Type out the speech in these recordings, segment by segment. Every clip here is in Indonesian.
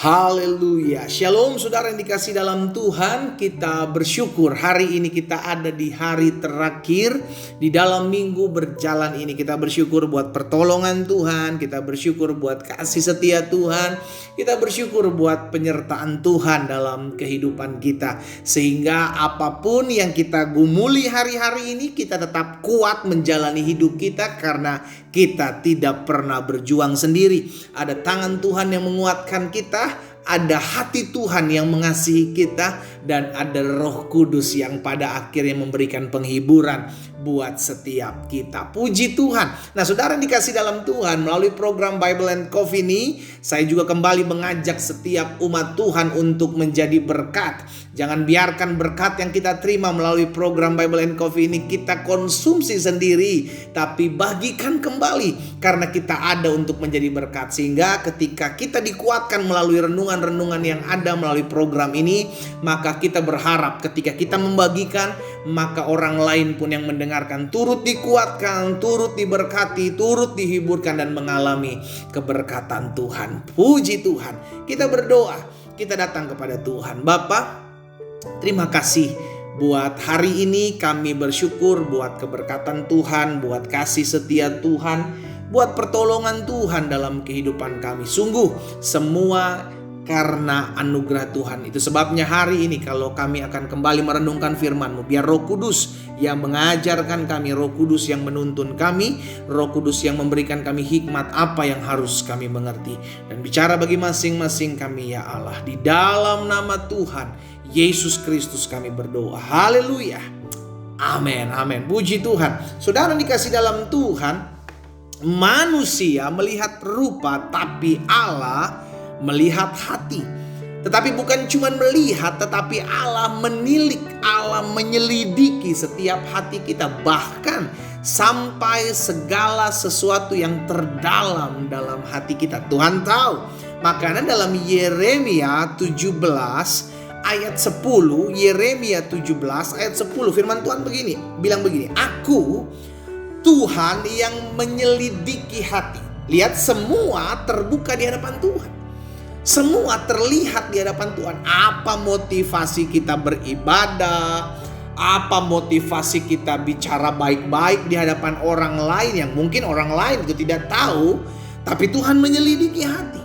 Haleluya. Shalom saudara yang dikasih dalam Tuhan. Kita bersyukur hari ini kita ada di hari terakhir di dalam minggu berjalan ini. Kita bersyukur buat pertolongan Tuhan. Kita bersyukur buat kasih setia Tuhan. Kita bersyukur buat penyertaan Tuhan dalam kehidupan kita. Sehingga apapun yang kita gumuli hari-hari ini, kita tetap kuat menjalani hidup kita karena kita tidak pernah berjuang sendiri. Ada tangan Tuhan yang menguatkan kita, ada hati Tuhan yang mengasihi kita, dan ada Roh Kudus yang pada akhirnya memberikan penghiburan buat setiap kita. Puji Tuhan. Nah, saudara yang dikasih dalam Tuhan, melalui program Bible and Coffee ini, saya juga kembali mengajak setiap umat Tuhan untuk menjadi berkat. Jangan biarkan berkat yang kita terima melalui program Bible and Coffee ini kita konsumsi sendiri, tapi bagikan kembali karena kita ada untuk menjadi berkat. Sehingga ketika kita dikuatkan melalui renungan-renungan yang ada melalui program ini, maka kita berharap ketika kita membagikan, maka orang lain pun yang mendengarkan turut dikuatkan, turut diberkati, turut dihiburkan dan mengalami keberkatan Tuhan. Puji Tuhan. Kita berdoa, kita datang kepada Tuhan. Bapa, terima kasih buat hari ini. Kami bersyukur buat keberkatan Tuhan, buat kasih setia Tuhan, buat pertolongan Tuhan dalam kehidupan kami. Sungguh semua karena anugerah Tuhan. Itu sebabnya hari ini kalau kami akan kembali merenungkan firman-Mu, biar Roh Kudus yang mengajarkan kami, Roh Kudus yang menuntun kami, Roh Kudus yang memberikan kami hikmat apa yang harus kami mengerti. Dan bicara bagi masing-masing kami ya Allah. Di dalam nama Tuhan Yesus Kristus kami berdoa. Haleluya. Amin, amin. Puji Tuhan. Saudara dikasih dalam Tuhan, manusia melihat rupa, tapi Allah melihat hati. Tetapi bukan cuma melihat, tetapi Allah menilik, Allah menyelidiki setiap hati kita, bahkan sampai segala sesuatu yang terdalam dalam hati kita. Tuhan tahu. Makanya dalam Yeremia 17 ayat 10, Yeremia 17 ayat 10, firman Tuhan bilang begini, Aku Tuhan yang menyelidiki hati. Lihat, semua terbuka di hadapan Tuhan. Semua terlihat di hadapan Tuhan. Apa motivasi kita beribadah, apa motivasi kita bicara baik-baik di hadapan orang lain yang mungkin orang lain itu tidak tahu, tapi Tuhan menyelidiki hati.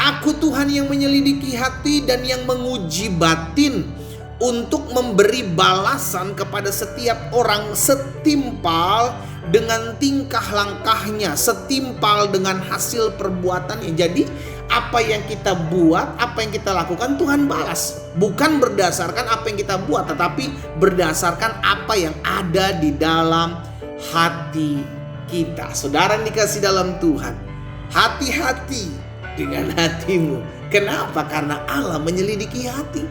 Aku Tuhan yang menyelidiki hati dan yang menguji batin untuk memberi balasan kepada setiap orang setimpal dengan tingkah langkahnya, setimpal dengan hasil perbuatannya. Jadi apa yang kita buat, apa yang kita lakukan, Tuhan balas. Bukan berdasarkan apa yang kita buat, tetapi berdasarkan apa yang ada di dalam hati kita. Saudara yang dikasih dalam Tuhan, hati-hati dengan hatimu. Kenapa? Karena Allah menyelidiki hati.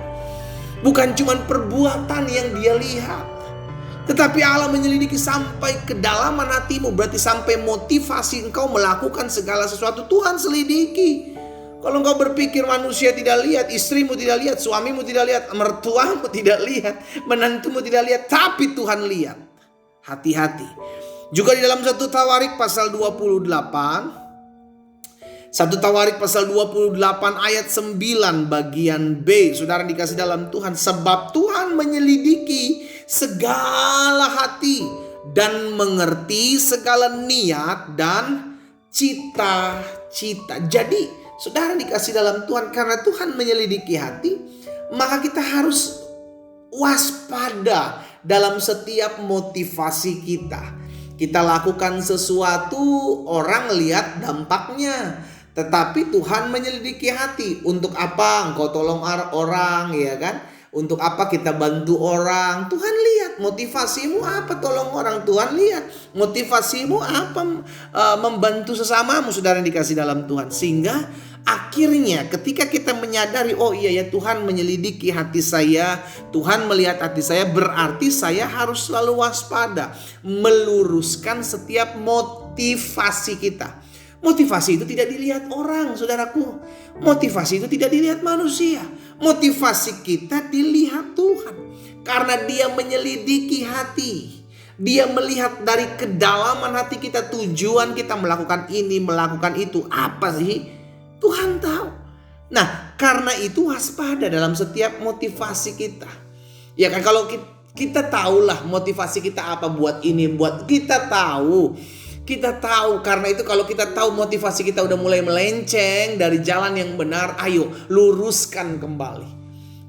Bukan cuma perbuatan yang Dia lihat, tetapi Allah menyelidiki sampai kedalaman hatimu. Berarti sampai motivasi engkau melakukan segala sesuatu Tuhan selidiki. Kalau engkau berpikir manusia tidak lihat, istrimu tidak lihat, suamimu tidak lihat, mertuamu tidak lihat, menantumu tidak lihat, tapi Tuhan lihat. Hati-hati. Juga di dalam 1 Tawarik pasal 28, 1 Tawarik pasal 28 ayat 9 bagian B. Saudara dikasih dalam Tuhan, sebab Tuhan menyelidiki segala hati dan mengerti segala niat dan cita-cita. Jadi saudara dikasih dalam Tuhan, karena Tuhan menyelidiki hati, maka kita harus waspada dalam setiap motivasi kita. Kita lakukan sesuatu, orang lihat dampaknya, tetapi Tuhan menyelidiki hati. Untuk apa engkau tolong orang, ya kan? Untuk apa kita bantu orang? Tuhan lihat motivasimu apa tolong orang. Tuhan lihat motivasimu apa membantu sesamamu, saudara yang dikasih dalam Tuhan. Sehingga akhirnya ketika kita menyadari, oh iya ya, Tuhan menyelidiki hati saya, Tuhan melihat hati saya, berarti saya harus selalu waspada, meluruskan setiap motivasi kita. Motivasi itu tidak dilihat orang, saudaraku. Motivasi itu tidak dilihat manusia. Motivasi kita dilihat Tuhan. Karena Dia menyelidiki hati. Dia melihat dari kedalaman hati kita, tujuan kita melakukan ini, melakukan itu. Apa sih? Tuhan tahu. Nah, karena itu waspada dalam setiap motivasi kita. Ya kan, kalau kita tahulah motivasi kita apa buat ini, buat kita tahu. Kita tahu, karena itu kalau kita tahu motivasi kita udah mulai melenceng dari jalan yang benar, ayo luruskan kembali.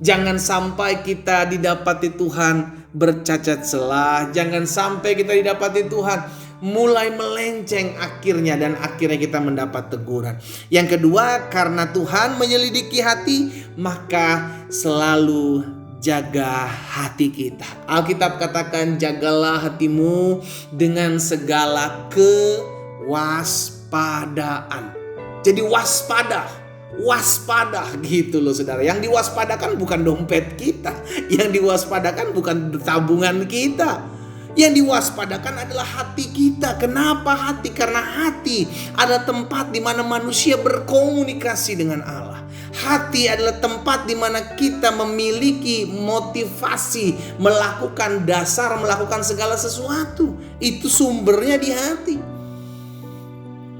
Jangan sampai kita didapati Tuhan bercacat celah. Jangan sampai kita didapati Tuhan mulai melenceng akhirnya, dan akhirnya kita mendapat teguran. Yang kedua, karena Tuhan menyelidiki hati, maka selalu jaga hati kita. Alkitab katakan, jagalah hatimu dengan segala kewaspadaan. Jadi waspada gitu loh saudara. Yang diwaspadakan bukan dompet kita, yang diwaspadakan bukan tabungan kita. Yang diwaspadakan adalah hati kita. Kenapa hati? Karena hati adalah tempat di mana manusia berkomunikasi dengan Allah. Hati adalah tempat di mana kita memiliki motivasi melakukan segala sesuatu. Itu sumbernya di hati.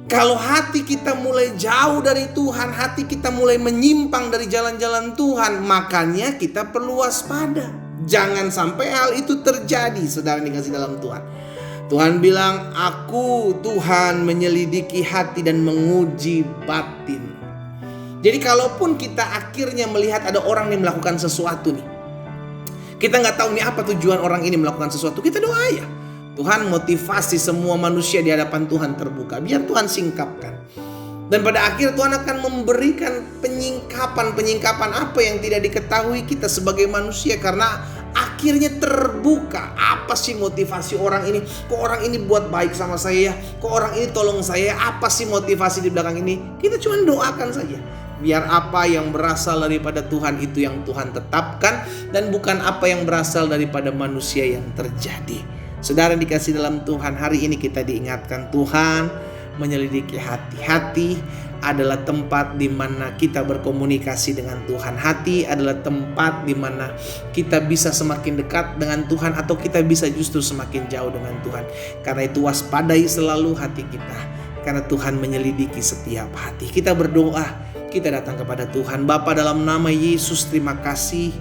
Kalau hati kita mulai jauh dari Tuhan, hati kita mulai menyimpang dari jalan-jalan Tuhan, makanya kita perlu waspada. Jangan sampai hal itu terjadi, saudara dikasih dalam Tuhan. Tuhan bilang, aku Tuhan menyelidiki hati dan menguji batin. Jadi kalaupun kita akhirnya melihat ada orang yang melakukan sesuatu nih, kita nggak tahu nih apa tujuan orang ini melakukan sesuatu, kita doa ya. Tuhan, motivasi semua manusia di hadapan Tuhan terbuka, biar Tuhan singkapkan. Dan pada akhir Tuhan akan memberikan penyingkapan apa yang tidak diketahui kita sebagai manusia, karena akhirnya terbuka. Apa sih motivasi orang ini? Kok orang ini buat baik sama saya? Kok orang ini tolong saya? Apa sih motivasi di belakang ini? Kita cuma doakan saja. Biar apa yang berasal daripada Tuhan itu yang Tuhan tetapkan, dan bukan apa yang berasal daripada manusia yang terjadi. Saudara dikasih dalam Tuhan, hari ini kita diingatkan Tuhan menyelidiki hati. Hati adalah tempat di mana kita berkomunikasi dengan Tuhan. Hati adalah tempat di mana kita bisa semakin dekat dengan Tuhan, atau kita bisa justru semakin jauh dengan Tuhan. Karena itu waspadai selalu hati kita, karena Tuhan menyelidiki setiap hati. Kita berdoa, kita datang kepada Tuhan. Bapa, dalam nama Yesus, terima kasih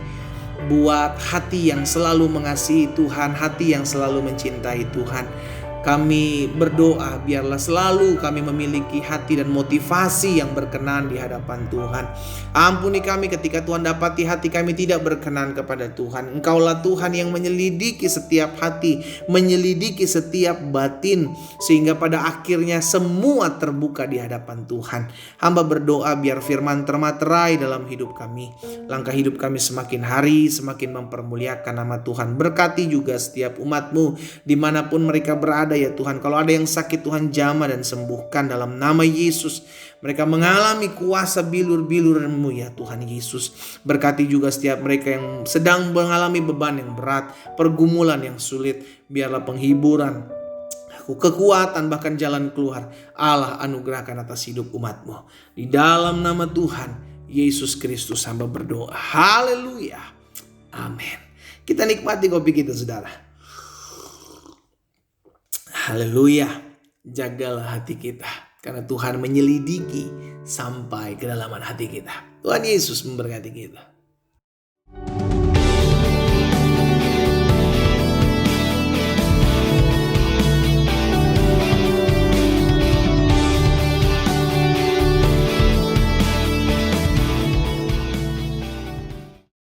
buat hati yang selalu mengasihi Tuhan, hati yang selalu mencintai Tuhan. Kami berdoa biarlah selalu kami memiliki hati dan motivasi yang berkenan di hadapan Tuhan. Ampuni kami ketika Tuhan dapati hati kami tidak berkenan kepada Tuhan. Engkaulah Tuhan yang menyelidiki setiap hati, menyelidiki setiap batin, sehingga pada akhirnya semua terbuka di hadapan Tuhan. Hamba berdoa biar firman termaterai dalam hidup kami. Langkah hidup kami semakin hari semakin mempermuliakan nama Tuhan. Berkati juga setiap umat-Mu dimanapun mereka berada ya Tuhan. Kalau ada yang sakit, Tuhan jamah dan sembuhkan dalam nama Yesus. Mereka mengalami kuasa bilur-bilur-Mu ya Tuhan Yesus. Berkati juga setiap mereka yang sedang mengalami beban yang berat, pergumulan yang sulit. Biarlah penghiburan, kekuatan, bahkan jalan keluar Allah anugerahkan atas hidup umat-Mu. Di dalam nama Tuhan Yesus Kristus hamba berdoa. Haleluya. Amin. Kita nikmati kopi kita saudara. Haleluya. Jagalah hati kita, karena Tuhan menyelidiki sampai kedalaman hati kita. Tuhan Yesus memberkati kita.